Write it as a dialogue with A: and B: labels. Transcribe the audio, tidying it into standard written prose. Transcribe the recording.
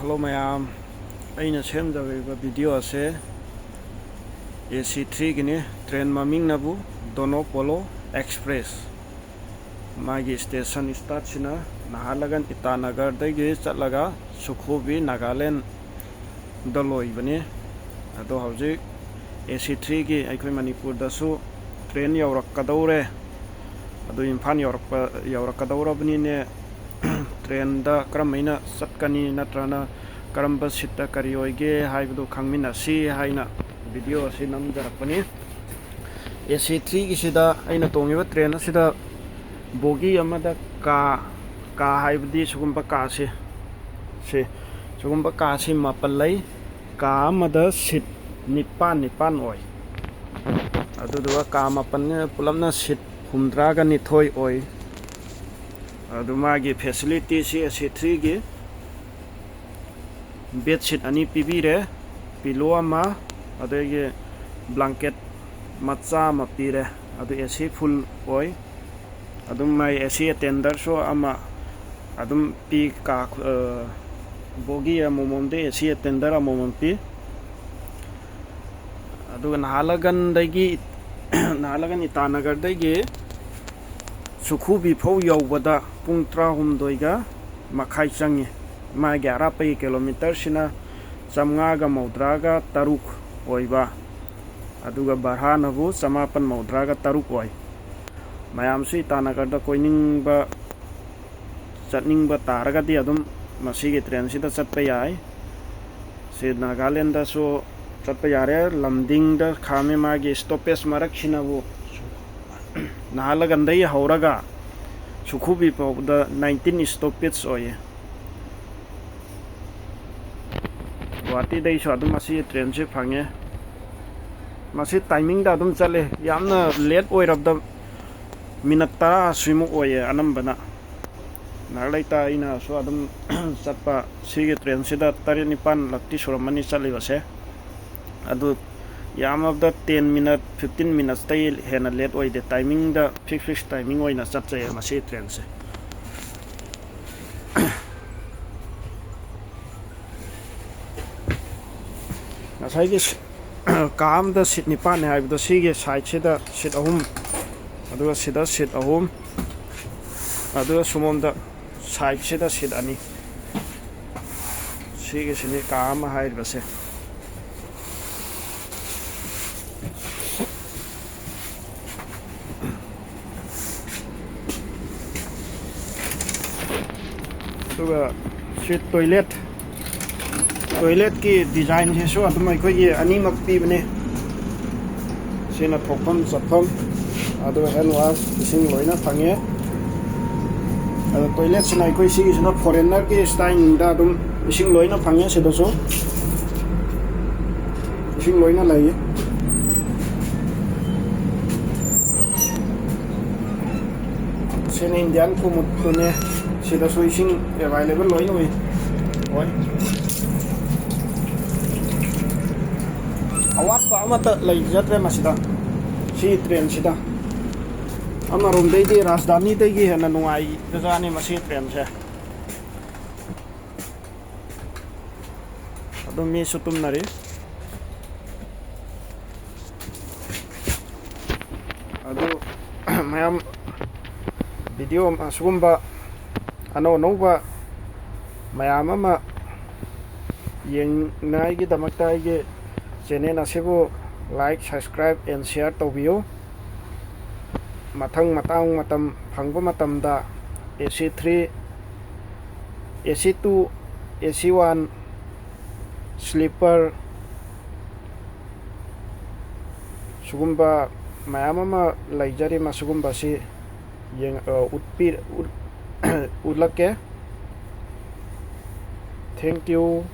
A: Hello mayam, aina semjariba video ase AC3 gini train maming nabu Dono Polo Express magi station start sina Nahalagan Itanagar dagi chatlaga Sukhobi Nagaland daloi bani ado hauji AC3 gi aikoi Manipur dasu train yaurakadaure ado Imphal yaurakadaura bani ne train da karamaina satkani natrana karamba sitta kari oige haibdu khangminasi haina video asi namjarakpani AC3 gi sida aina tongiba train asida bogi amada ka haibdi sugumba ka se sugumba ka si mapalai ka amada sit nipan oi aduduwa ka mapan pulamna sit humdraga nithoi oi adumagi facility si AC3 gi bedsheet ani pibire pillow ama adege blanket macha ma pire adu AC full oi adum mai AC attender so ama adum pi ka bogi amomomde AC attender amomom pi adu Nahalagan dagi Nahalagan Itanagar dagi Sukhubi phau yaubada pung 3 ga makhai changi ma 11 kilometer sina chamnga maudraga taruk oiba aduga barhanabu samapan maudraga taruk oi mayam si Itanagar da koiningba chatningba taraga di adum masigi train sida chatpa yai se Nagaland da so chatpa yare lamding da khame magi stoppage marak sinabu Nahalagan dai hauraga Sukhubi phau da 19 stoppage oi Guwahati dai so adum masi train se phange masi timing da adum chale yamna late oirab da minute 10 simu oye anambana naglaita ina so adum chatpa sige train sida 9 lakti suramani chale base adu yam of the 10 minute 15 minutes tay hena late oi the timing da fixed timing oi na chat chay masi train se nasai gi kam da sit nipan ne haib da sige side se da sit ahum adu sida sit ahum adu sumom da side se da sit ani sige sini kam haib base toilet ki design se so adumai khoi gi ani mak pi bane sina thokpam chatham adu hand wash sing loina phange adu toilet sina khoi si sina foreigner ki style da dum sing loina phange se do so sing loina lai sina Indian kumut ne sida so ising available loina oi awat pa amata lai jatre masida si train sida amarom dei di Rajdhani dei gi hena nungai jani masi train se adu mi sutum nari adu mayam video asugumba ano nova mayam ama yeng nai gi damakta gi channel asibu like subscribe and share tawbiyo matang matam phangba matamda AC3 AC2 AC1 sleeper sugumba mayam ama laijari masugumba si yeng utpir ulake thank you